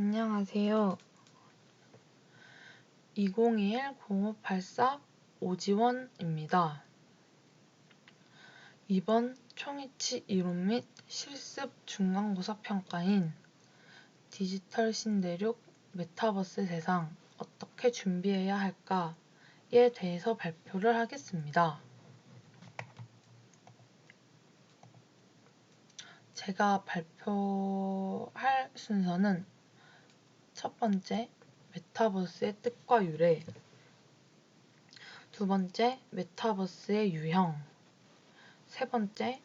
안녕하세요. 2021-0584 오지원입니다. 이번 총이치 이론 및 실습 중간고사 평가인 디지털 신대륙 메타버스 세상 어떻게 준비해야 할까에 대해서 발표를 하겠습니다. 제가 발표할 순서는 첫 번째, 메타버스의 뜻과 유래, 두 번째, 메타버스의 유형, 세 번째,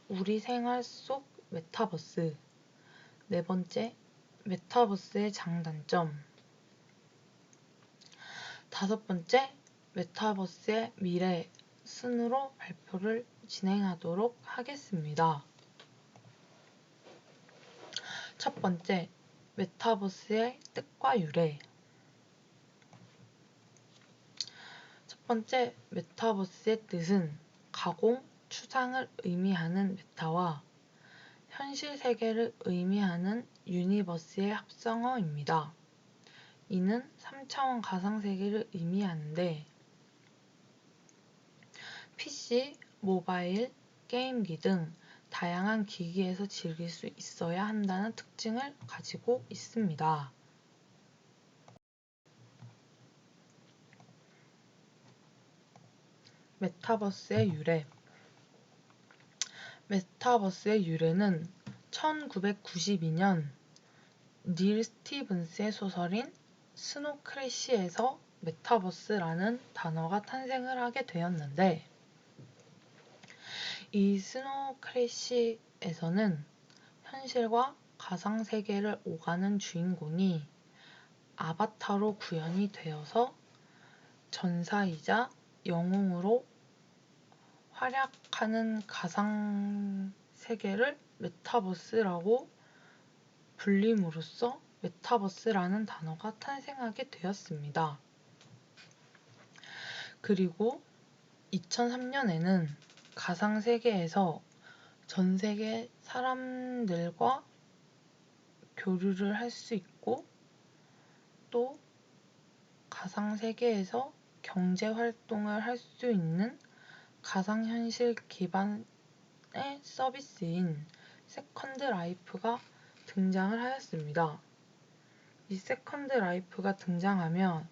우리 생활 속 메타버스, 네 번째, 메타버스의 장단점, 다섯 번째, 메타버스의 미래 순으로 발표를 진행하도록 하겠습니다. 첫 번째, 메타버스의 뜻과 유래. 첫 번째, 메타버스의 뜻은 가공, 추상을 의미하는 메타와 현실 세계를 의미하는 유니버스의 합성어입니다. 이는 3차원 가상세계를 의미하는데 PC, 모바일, 게임기 등 다양한 기기에서 즐길 수 있어야 한다는 특징을 가지고 있습니다. 메타버스의 유래. 메타버스의 유래는 1992년 닐 스티븐스의 소설인 스노크래시에서 메타버스라는 단어가 탄생을 하게 되었는데, 이 스노크래시에서는 현실과 가상세계를 오가는 주인공이 아바타로 구현이 되어서 전사이자 영웅으로 활약하는 가상세계를 메타버스라고 불림으로써 메타버스라는 단어가 탄생하게 되었습니다. 그리고 2003년에는 가상세계에서 전세계 사람들과 교류를 할 수 있고, 또 가상세계에서 경제활동을 할 수 있는 가상현실 기반의 서비스인 세컨드 라이프가 등장을 하였습니다. 이 세컨드 라이프가 등장하면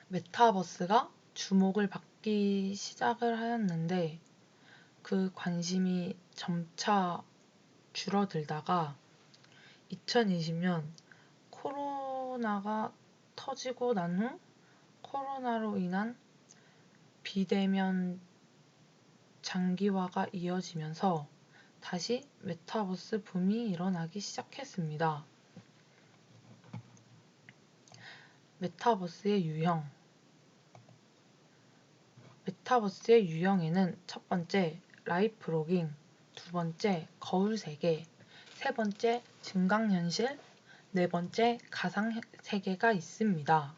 메타버스가 주목을 받기 시작을 하였는데, 그 관심이 점차 줄어들다가 2020년 코로나가 터지고 난 후 코로나로 인한 비대면 장기화가 이어지면서 다시 메타버스 붐이 일어나기 시작했습니다. 메타버스의 유형. 메타버스의 유형에는 첫 번째, 라이프 로깅, 두 번째, 거울 세계, 세 번째, 증강현실, 네 번째, 가상세계가 있습니다.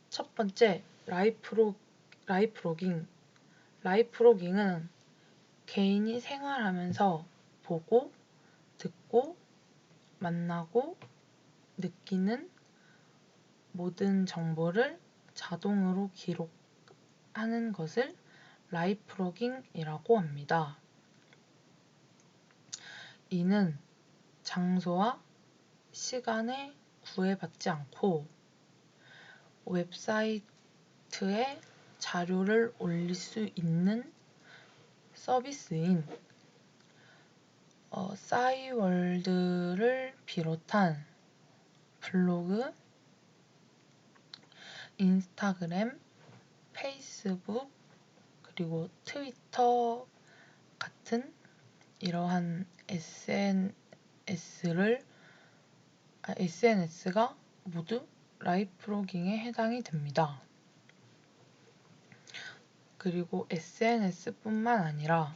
첫 번째, 라이프 로깅. 라이프 로깅은 개인이 생활하면서 보고, 듣고, 만나고, 느끼는 모든 정보를 자동으로 기록하는 것을 라이프 로깅이라고 합니다. 이는 장소와 시간에 구애받지 않고 웹사이트에 자료를 올릴 수 있는 서비스인 싸이월드를 비롯한 블로그, 인스타그램, 페이스북, 그리고 트위터 같은 이러한 SNS가 모두 라이프 로깅에 해당이 됩니다. 그리고 SNS뿐만 아니라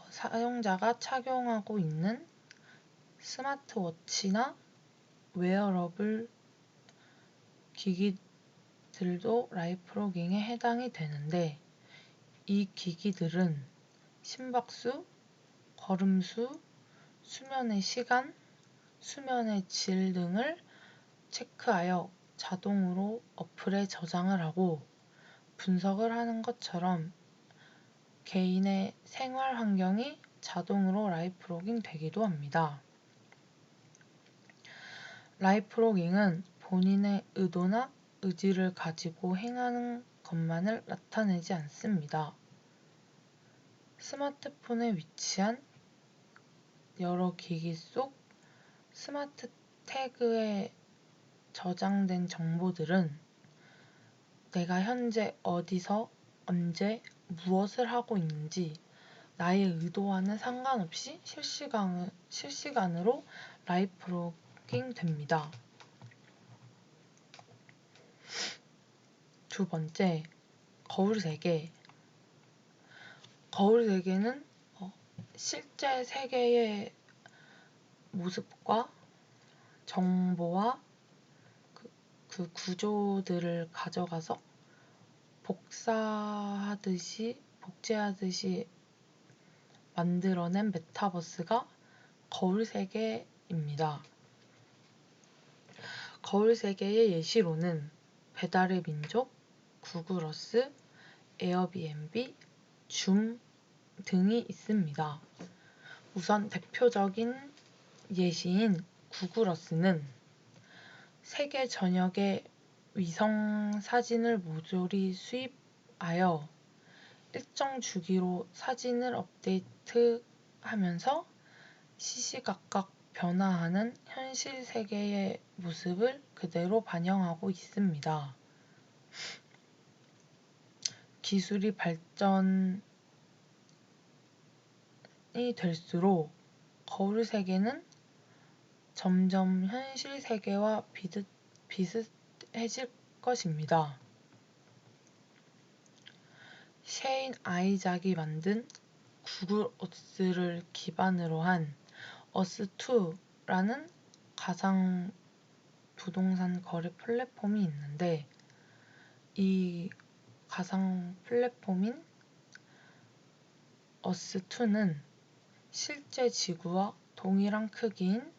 사용자가 착용하고 있는 스마트워치나 웨어러블 기기들도 라이프 로깅에 해당이 되는데, 이 기기들은 심박수, 걸음수, 수면의 시간, 수면의 질 등을 체크하여 자동으로 어플에 저장을 하고 분석을 하는 것처럼 개인의 생활 환경이 자동으로 라이프 로깅 되기도 합니다. 라이프 로깅은 본인의 의도나 의지를 가지고 행하는 것만을 나타내지 않습니다. 스마트폰에 위치한 여러 기기 속 스마트 태그에 저장된 정보들은 내가 현재 어디서 언제 무엇을 하고 있는지 나의 의도와는 상관없이 실시간으로 라이프 로깅 됩니다. 두 번째, 거울 세계. 거울 세계는 실제 세계의 모습과 정보와 그 구조들을 가져가서 복제하듯이 만들어낸 메타버스가 거울 세계입니다. 거울 세계의 예시로는 배달의 민족, 구글어스, 에어비앤비, 줌 등이 있습니다. 우선 대표적인 예시인 구글어스는 세계 전역의 위성 사진을 모조리 수집하여 일정 주기로 사진을 업데이트하면서 시시각각 변화하는 현실 세계의 모습을 그대로 반영하고 있습니다. 기술이 발전이 될수록 거울 세계는 점점 현실 세계와 비슷해질 것입니다. 셰인 아이작이 만든 구글 어스를 기반으로 한 어스2라는 가상 부동산 거래 플랫폼이 있는데 이 가상 플랫폼인 어스2는 실제 지구와 동일한 크기인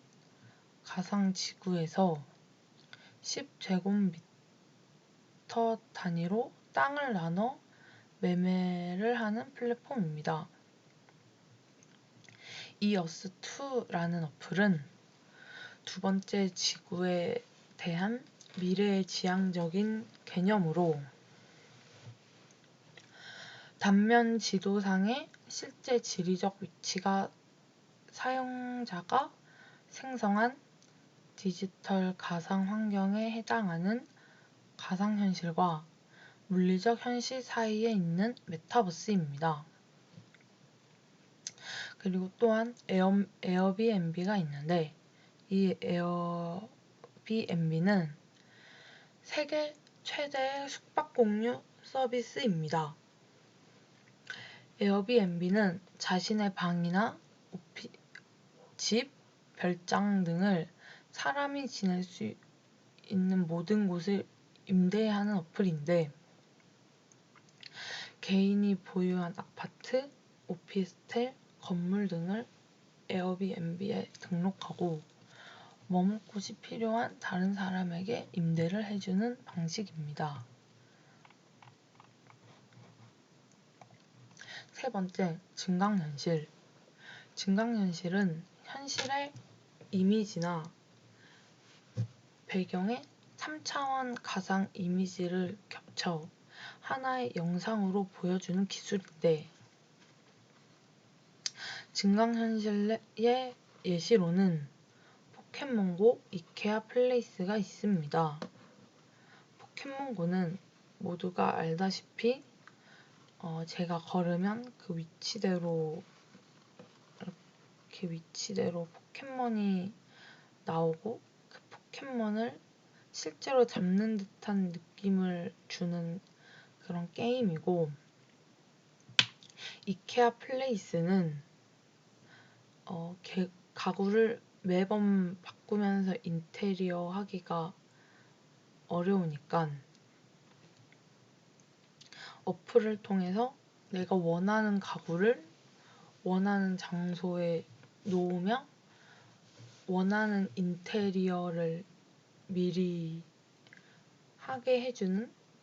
가상 지구에서 10제곱미터 단위로 땅을 나눠 매매를 하는 플랫폼입니다. 이 어스2라는 어플은 두 번째 지구에 대한 미래의 지향적인 개념으로 단면 지도상의 실제 지리적 위치가 사용자가 생성한 디지털 가상 환경에 해당하는 가상현실과 물리적 현실 사이에 있는 메타버스입니다. 그리고 또한 에어비앤비가 있는데 이 에어비앤비는 세계 최대의 숙박 공유 서비스입니다. 에어비앤비는 자신의 방이나 집, 별장 등을 사람이 지낼 수 있는 모든 곳을 임대하는 어플인데 개인이 보유한 아파트, 오피스텔, 건물 등을 에어비앤비에 등록하고 머물 곳이 필요한 다른 사람에게 임대를 해주는 방식입니다. 세 번째, 증강현실. 증강현실은 현실의 이미지나 배경에 3차원 가상 이미지를 겹쳐 하나의 영상으로 보여주는 기술인데 증강현실의 예시로는 포켓몬고 이케아 플레이스가 있습니다. 포켓몬고는 모두가 알다시피 제가 걸으면 그 위치대로 포켓몬이 나오고 그 포켓몬을 실제로 잡는 듯한 느낌을 주는 그런 게임이고 이케아 플레이스는 가구를 매번 바꾸면서 인테리어 하기가 어려우니까 어플을 통해서 내가 원하는 가구를 원하는 장소에 놓으며 원하는 인테리어를 미리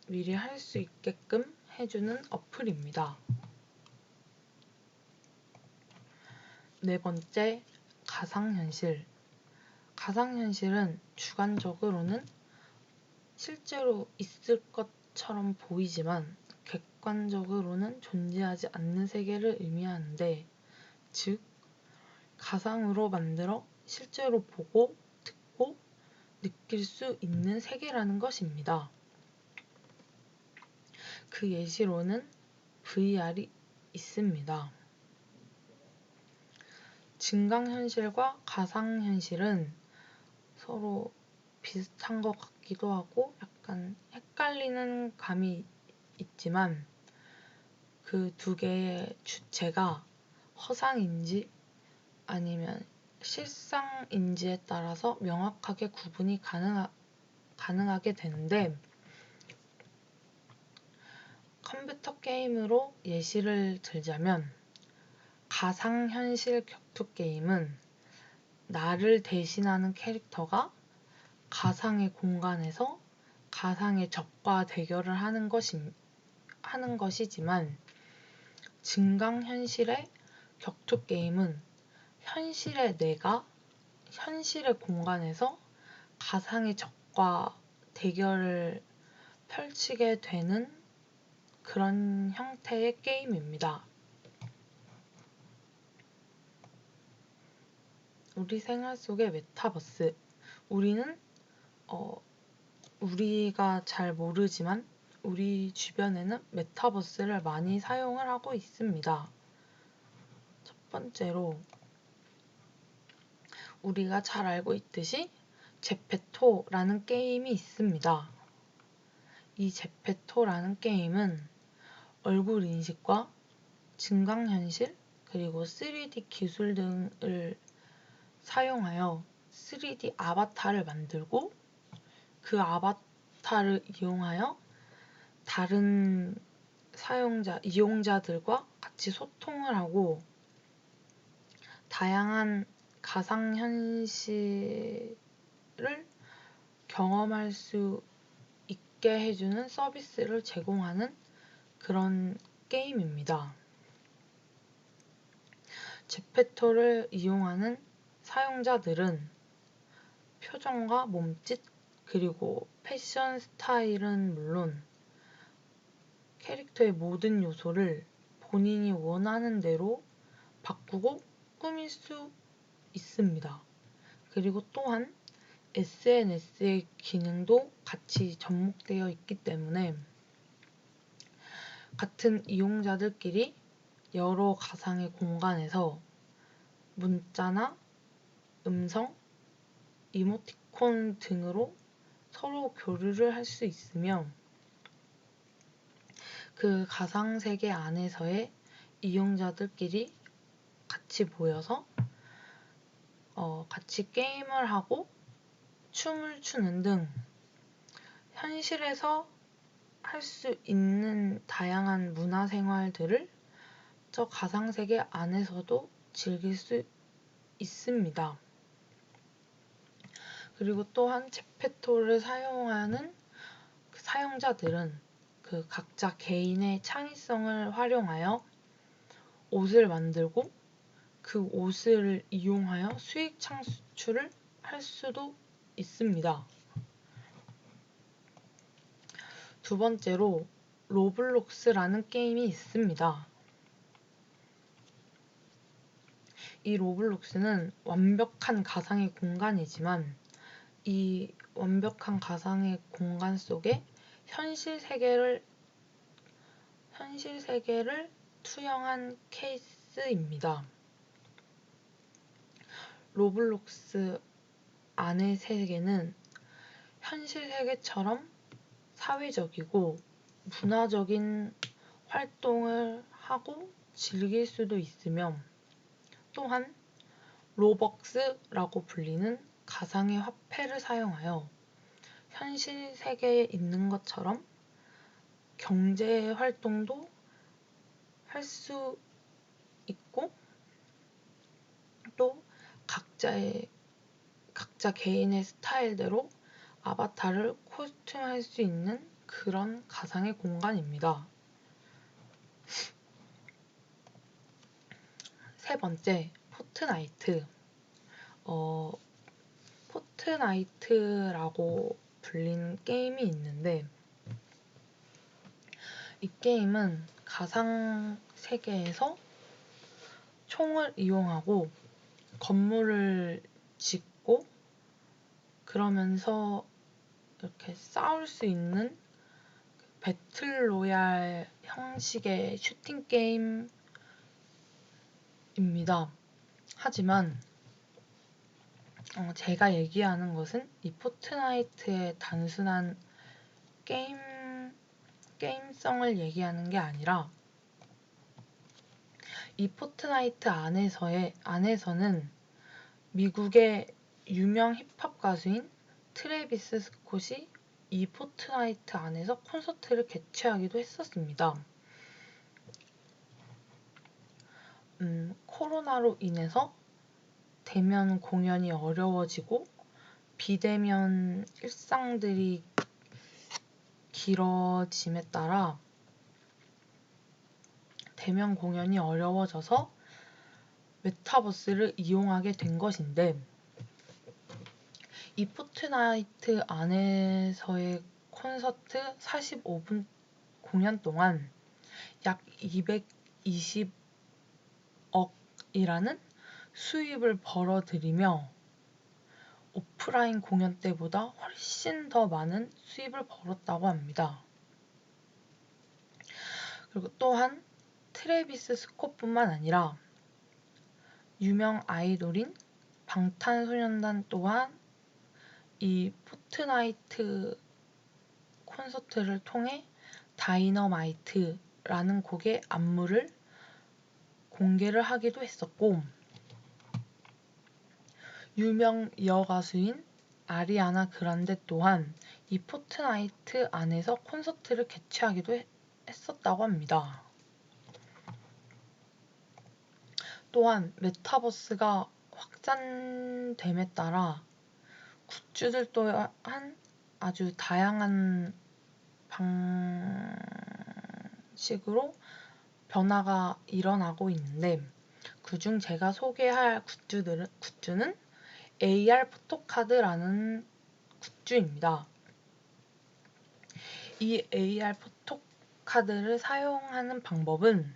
미리 할 수 있게끔 해주는 어플입니다. 네 번째, 가상현실. 가상현실은 주관적으로는 실제로 있을 것처럼 보이지만 객관적으로는 존재하지 않는 세계를 의미하는데, 즉, 가상으로 만들어 실제로 보고, 듣고, 느낄 수 있는 세계라는 것입니다. 그 예시로는 VR이 있습니다. 증강현실과 가상현실은 서로 비슷한 것 같기도 하고 약간 헷갈리는 감이 있지만 그 두 개의 주체가 허상인지 아니면 실상인지에 따라서 명확하게 구분이 가능하게 되는데, 컴퓨터 게임으로 예시를 들자면 가상현실 격투 게임은 나를 대신하는 캐릭터가 가상의 공간에서 가상의 적과 대결을 하는 것이지만, 증강현실의 격투 게임은 현실의 내가 현실의 공간에서 가상의 적과 대결을 펼치게 되는 그런 형태의 게임입니다. 우리 생활 속의 메타버스. 우리가 잘 모르지만 우리 주변에는 메타버스를 많이 사용을 하고 있습니다. 첫 번째로 우리가 잘 알고 있듯이 제페토라는 게임이 있습니다. 이 제페토라는 게임은 얼굴 인식과 증강현실 그리고 3D 기술 등을 사용하여 3D 아바타를 만들고 그 아바타를 이용하여 다른 이용자들과 같이 소통을 하고 다양한 가상현실을 경험할 수 있게 해주는 서비스를 제공하는 그런 게임입니다. 제페토를 이용하는 사용자들은 표정과 몸짓 그리고 패션 스타일은 물론 캐릭터의 모든 요소를 본인이 원하는 대로 바꾸고 꾸밀 수 있습니다. 그리고 또한 SNS의 기능도 같이 접목되어 있기 때문에 같은 이용자들끼리 여러 가상의 공간에서 문자나 음성, 이모티콘 등으로 서로 교류를 할 수 있으며 그 가상세계 안에서의 이용자들끼리 같이 모여서 같이 게임을 하고 춤을 추는 등 현실에서 할 수 있는 다양한 문화생활들을 저 가상세계 안에서도 즐길 수 있습니다. 그리고 또한 제페토를 사용하는 사용자들은 그 각자 개인의 창의성을 활용하여 옷을 만들고 그 옷을 이용하여 수익 창출을 할 수도 있습니다. 두 번째로 로블록스라는 게임이 있습니다. 이 로블록스는 완벽한 가상의 공간이지만 이 완벽한 가상의 공간 속에 현실 세계를 투영한 케이스입니다. 로블록스 안의 세계는 현실 세계처럼 사회적이고 문화적인 활동을 하고 즐길 수도 있으며 또한 로벅스라고 불리는 가상의 화폐를 사용하여 현실 세계에 있는 것처럼 경제 활동도 할 수 있고 또 각자 개인의 스타일대로 아바타를 코스튬할 수 있는 그런 가상의 공간입니다. 세 번째, 포트나이트. 포트나이트라고 불리는 게임이 있는데 이 게임은 가상 세계에서 총을 이용하고 건물을 짓고 그러면서 이렇게 싸울 수 있는 배틀로얄 형식의 슈팅 게임입니다. 하지만 제가 얘기하는 것은 이 포트나이트의 단순한 게임성을 얘기하는 게 아니라 이 포트나이트 안에서는 미국의 유명 힙합 가수인 트래비스 스콧이 이 포트나이트 안에서 콘서트를 개최하기도 했었습니다. 코로나로 인해서 대면 공연이 어려워지고 비대면 일상들이 길어짐에 따라 대면 공연이 어려워져서 메타버스를 이용하게 된 것인데 이 포트나이트 안에서의 콘서트 45분 공연 동안 약 220억이라는 수입을 벌어들이며 오프라인 공연 때보다 훨씬 더 많은 수입을 벌었다고 합니다. 그리고 또한 트래비스 스콧뿐만 아니라 유명 아이돌인 방탄소년단 또한 이 포트나이트 콘서트를 통해 다이너마이트라는 곡의 안무를 공개를 하기도 했었고 유명 여가수인 아리아나 그란데 또한 이 포트나이트 안에서 콘서트를 개최하기도 했었다고 합니다. 또한 메타버스가 확장됨에 따라 굿즈들 또한 아주 다양한 방식으로 변화가 일어나고 있는데 그중 제가 소개할 굿즈는 AR 포토카드라는 굿즈입니다. 이 AR 포토카드를 사용하는 방법은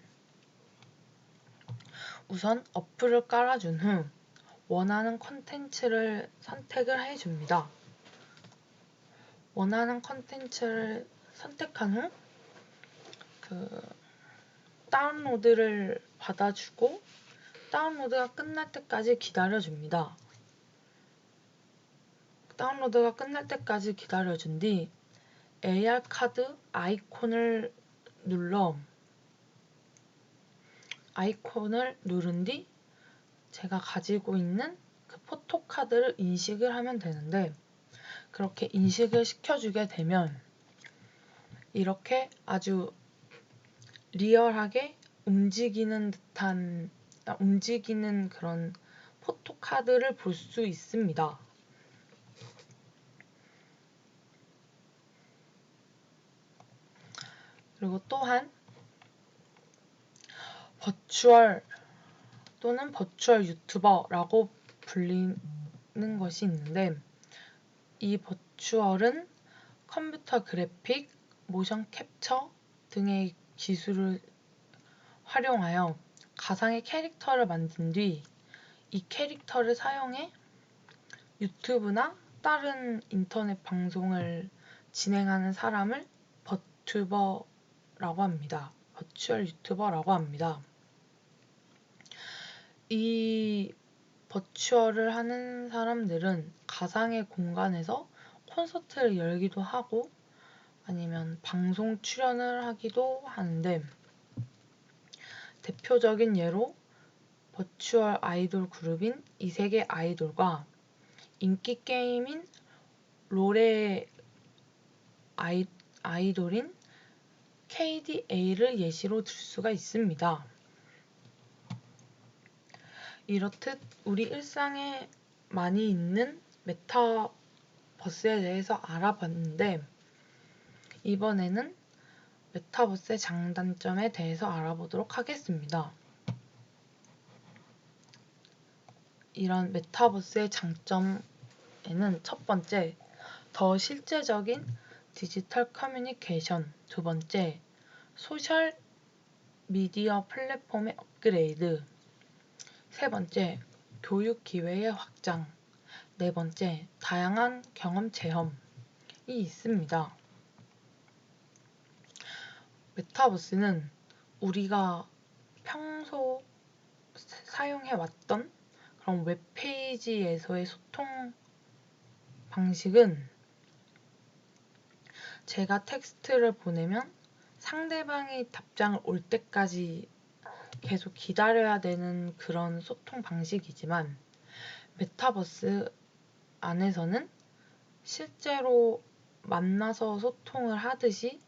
우선 어플을 깔아준 후 원하는 컨텐츠를 선택을 해줍니다. 원하는 컨텐츠를 선택한 후 다운로드를 받아주고 다운로드가 끝날 때까지 기다려줍니다. 다운로드가 끝날 때까지 기다려준 뒤 AR 카드 아이콘을 누른 뒤 제가 가지고 있는 그 포토카드를 인식을 하면 되는데 그렇게 인식을 시켜주게 되면 이렇게 아주 리얼하게 움직이는 그런 포토카드를 볼 수 있습니다. 그리고 또한 버추얼 또는 버추얼 유튜버라고 불리는 것이 있는데 이 버추얼은 컴퓨터 그래픽, 모션 캡처 등의 기술을 활용하여 가상의 캐릭터를 만든 뒤 이 캐릭터를 사용해 유튜브나 다른 인터넷 방송을 진행하는 사람을 버튜버라고 합니다. 버추얼 유튜버라고 합니다. 이 버추얼을 하는 사람들은 가상의 공간에서 콘서트를 열기도 하고 아니면 방송 출연을 하기도 하는데 대표적인 예로 버추얼 아이돌 그룹인 이세계 아이돌과 인기 게임인 롤의 아이돌인 KDA를 예시로 들 수가 있습니다. 이렇듯 우리 일상에 많이 있는 메타버스에 대해서 알아봤는데, 이번에는 메타버스의 장단점에 대해서 알아보도록 하겠습니다. 이런 메타버스의 장점에는 첫 번째, 더 실제적인 디지털 커뮤니케이션, 두 번째, 소셜 미디어 플랫폼의 업그레이드, 세 번째, 교육 기회의 확장, 네 번째, 다양한 경험 체험이 있습니다. 메타버스는 우리가 평소 사용해왔던 그런 웹페이지에서의 소통 방식은 제가 텍스트를 보내면 상대방이 답장을 올 때까지 계속 기다려야 되는 그런 소통 방식이지만, 메타버스 안에서는 실제로 만나서 소통을 하듯이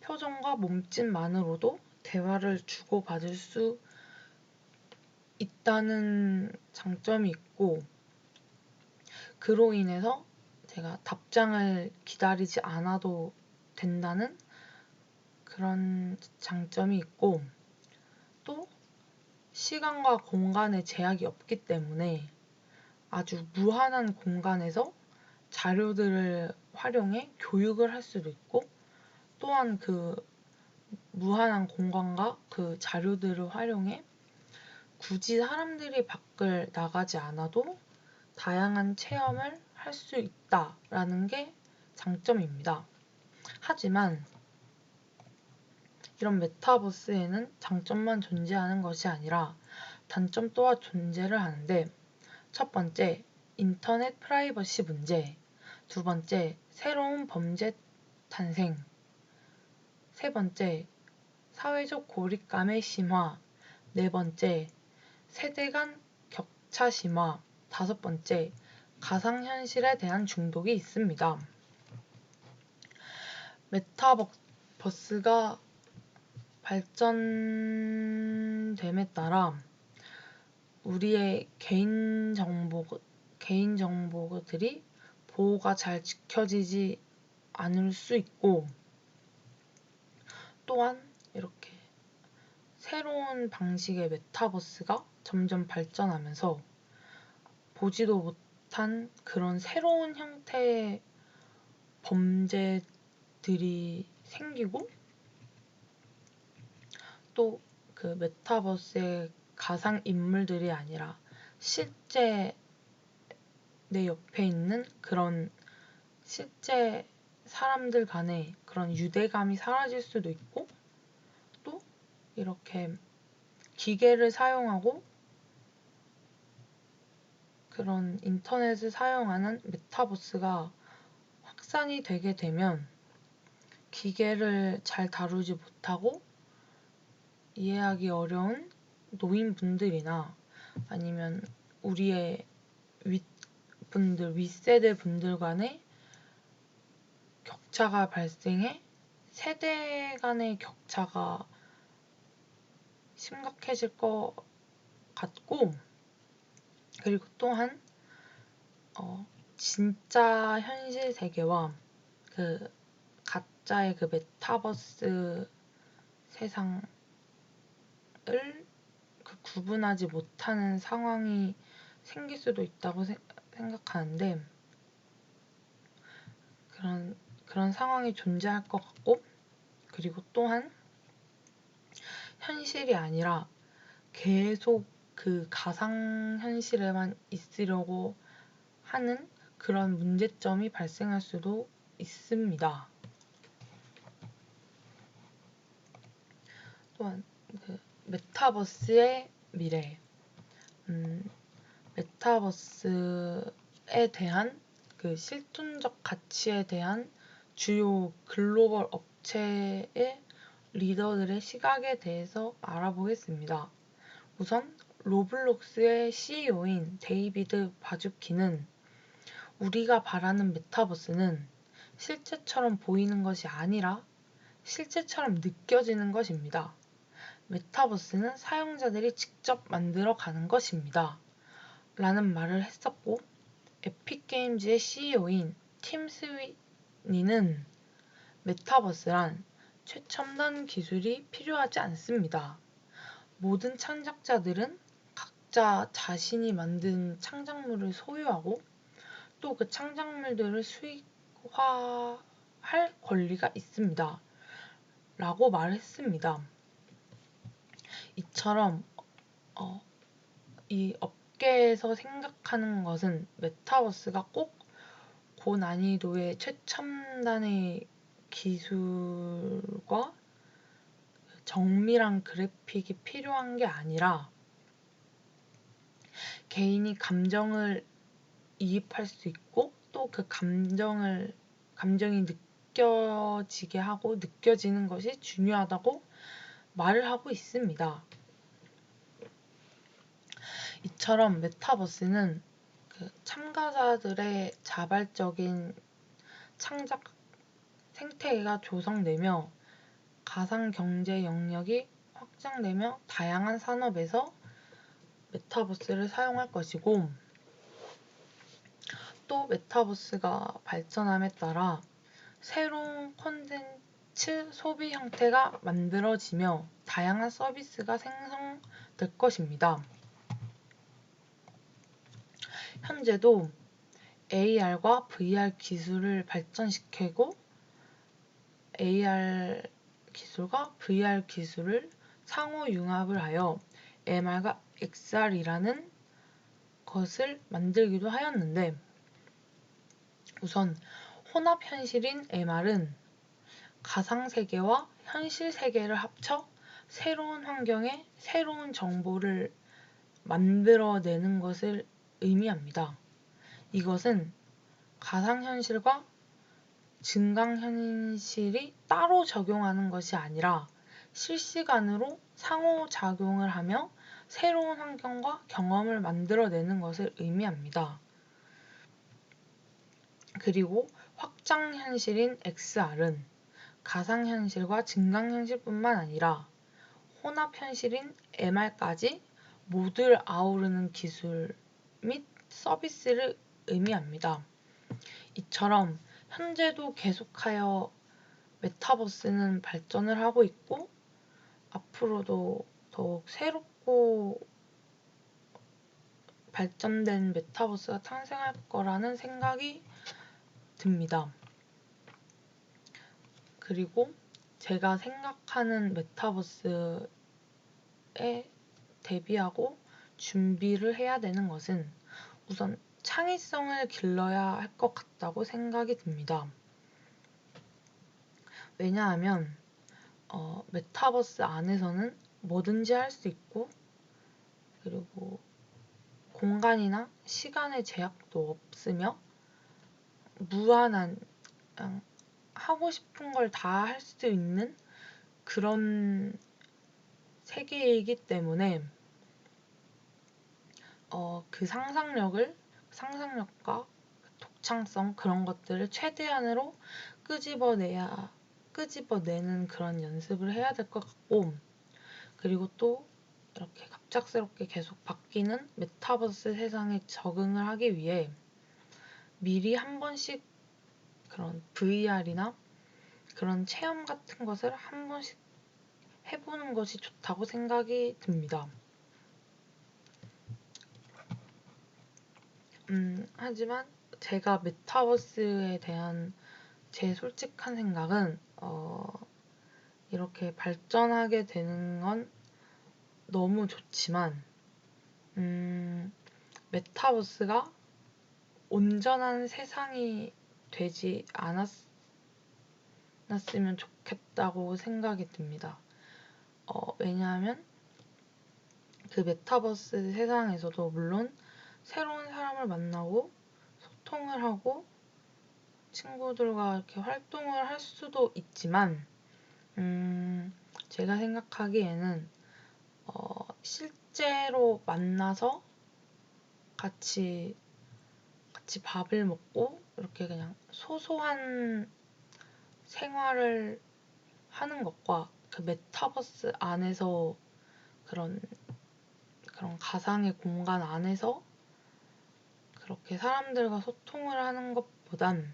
표정과 몸짓만으로도 대화를 주고받을 수 있다는 장점이 있고, 그로 인해서 제가 답장을 기다리지 않아도 된다는 그런 장점이 있고, 또 시간과 공간의 제약이 없기 때문에 아주 무한한 공간에서 자료들을 활용해 교육을 할 수도 있고, 또한 그 무한한 공간과 그 자료들을 활용해 굳이 사람들이 밖을 나가지 않아도 다양한 체험을 할 수 있다라는 게 장점입니다. 하지만 이런 메타버스에는 장점만 존재하는 것이 아니라 단점 또한 존재를 하는데, 첫 번째, 인터넷 프라이버시 문제, 두 번째, 새로운 범죄 탄생, 세 번째, 사회적 고립감의 심화, 네 번째, 세대 간 격차 심화, 다섯 번째, 가상현실에 대한 중독이 있습니다. 메타버스가 발전됨에 따라 우리의 개인정보들이 보호가 잘 지켜지지 않을 수 있고, 또한 이렇게 새로운 방식의 메타버스가 점점 발전하면서 보지도 못한 그런 새로운 형태의 범죄들이 생기고, 또 그 메타버스의 가상 인물들이 아니라 실제 내 옆에 있는 그런 실제 사람들 간의 그런 유대감이 사라질 수도 있고, 또 이렇게 기계를 사용하고 그런 인터넷을 사용하는 메타버스가 확산이 되게 되면 기계를 잘 다루지 못하고 이해하기 어려운 노인분들이나 아니면 우리의 윗세대 분들 간의 격차가 발생해 세대 간의 격차가 심각해질 것 같고, 그리고 또한 진짜 현실 세계와 그 가짜의 그 메타버스 세상을 구분하지 못하는 상황이 생길 수도 있다고 생각하는데, 그런 상황이 존재할 것 같고, 그리고 또한 현실이 아니라 계속 그 가상현실에만 있으려고 하는 그런 문제점이 발생할 수도 있습니다. 또한 그 메타버스의 미래, 메타버스에 대한 그 실존적 가치에 대한 주요 글로벌 업체의 리더들의 시각에 대해서 알아보겠습니다. 우선 로블록스의 CEO인 데이비드 바주키는 우리가 바라는 메타버스는 실제처럼 보이는 것이 아니라 실제처럼 느껴지는 것입니다. 메타버스는 사용자들이 직접 만들어 가는 것입니다. 라는 말을 했었고, 에픽게임즈의 CEO인 팀 스위니는 메타버스란 최첨단 기술이 필요하지 않습니다. 모든 창작자들은 각자 자신이 만든 창작물을 소유하고 또 그 창작물들을 수익화할 권리가 있습니다. 라고 말했습니다. 이처럼 이 업계에서 생각하는 것은 메타버스가 꼭 고난이도의 최첨단의 기술과 정밀한 그래픽이 필요한 게 아니라 개인이 감정을 이입할 수 있고 또 그 감정이 느껴지게 하고 느껴지는 것이 중요하다고 말을 하고 있습니다. 이처럼 메타버스는 그 참가자들의 자발적인 창작 생태계가 조성되며 가상 경제 영역이 확장되며 다양한 산업에서 메타버스를 사용할 것이고, 또 메타버스가 발전함에 따라 새로운 콘텐츠 소비 형태가 만들어지며 다양한 서비스가 생성될 것입니다. 현재도 AR과 VR 기술을 발전시키고 AR 기술과 VR 기술을 상호 융합을 하여 MR과 XR이라는 것을 만들기도 하였는데, 우선 혼합 현실인 MR은 가상세계와 현실세계를 합쳐 새로운 환경에 새로운 정보를 만들어내는 것을 의미합니다. 이것은 가상현실과 증강현실이 따로 적용하는 것이 아니라 실시간으로 상호작용을 하며 새로운 환경과 경험을 만들어내는 것을 의미합니다. 그리고 확장현실인 XR은 가상현실과 증강현실뿐만 아니라 혼합현실인 MR까지 모두를 아우르는 기술 및 서비스를 의미합니다. 이처럼 현재도 계속하여 메타버스는 발전을 하고 있고 앞으로도 더욱 새롭고 발전된 메타버스가 탄생할 거라는 생각이 듭니다. 그리고 제가 생각하는 메타버스에 대비하고 준비를 해야 되는 것은 우선 창의성을 길러야 할 것 같다고 생각이 듭니다. 왜냐하면 메타버스 안에서는 뭐든지 할 수 있고, 그리고 공간이나 시간의 제약도 없으며 무한한 하고 싶은 걸 다 할 수 있는 그런 세계이기 때문에 그 상상력과 독창성 그런 것들을 최대한으로 끄집어내는 그런 연습을 해야 될 것 같고, 그리고 또 이렇게 갑작스럽게 계속 바뀌는 메타버스 세상에 적응을 하기 위해 미리 한 번씩 그런 VR이나 그런 체험 같은 것을 한 번씩 해보는 것이 좋다고 생각이 듭니다. 하지만 제가 메타버스에 대한 제 솔직한 생각은 이렇게 발전하게 되는 건 너무 좋지만 메타버스가 온전한 세상이 되지 않았으면 좋겠다고 생각이 듭니다. 왜냐하면 그 메타버스 세상에서도 물론 새로운 사람을 만나고 소통을 하고 친구들과 이렇게 활동을 할 수도 있지만 제가 생각하기에는 실제로 만나서 같이 밥을 먹고 이렇게 그냥 소소한 생활을 하는 것과 그 메타버스 안에서 그런 가상의 공간 안에서 그렇게 사람들과 소통을 하는 것보단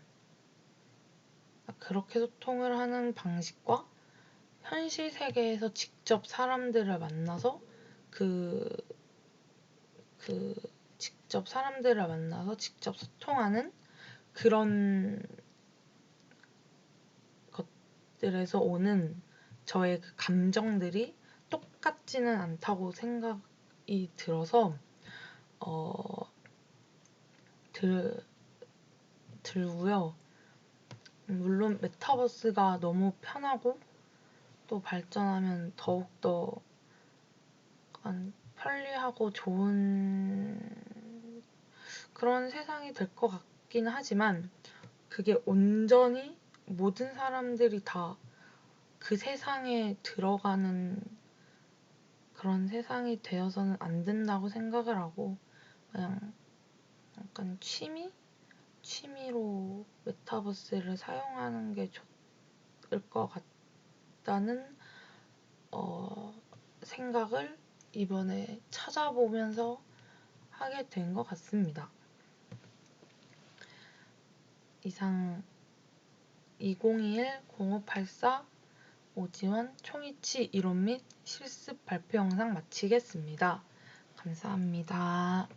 그렇게 소통을 하는 방식과 현실 세계에서 직접 사람들을 만나서 직접 사람들을 만나서 직접 소통하는 그런 것들에서 오는 저의 그 감정들이 똑같지는 않다고 생각이 들어서 들고요. 물론 메타버스가 너무 편하고 또 발전하면 더욱더 편리하고 좋은 그런 세상이 될 것 같긴 하지만 그게 온전히 모든 사람들이 다 그 세상에 들어가는 그런 세상이 되어서는 안 된다고 생각을 하고 그냥 약간 취미로 메타버스를 사용하는 게 좋을 것 같다는 생각을 이번에 찾아보면서 하게 된 것 같습니다. 이상 2021-0584 오지원 총이치 이론 및 실습 발표 영상 마치겠습니다. 감사합니다.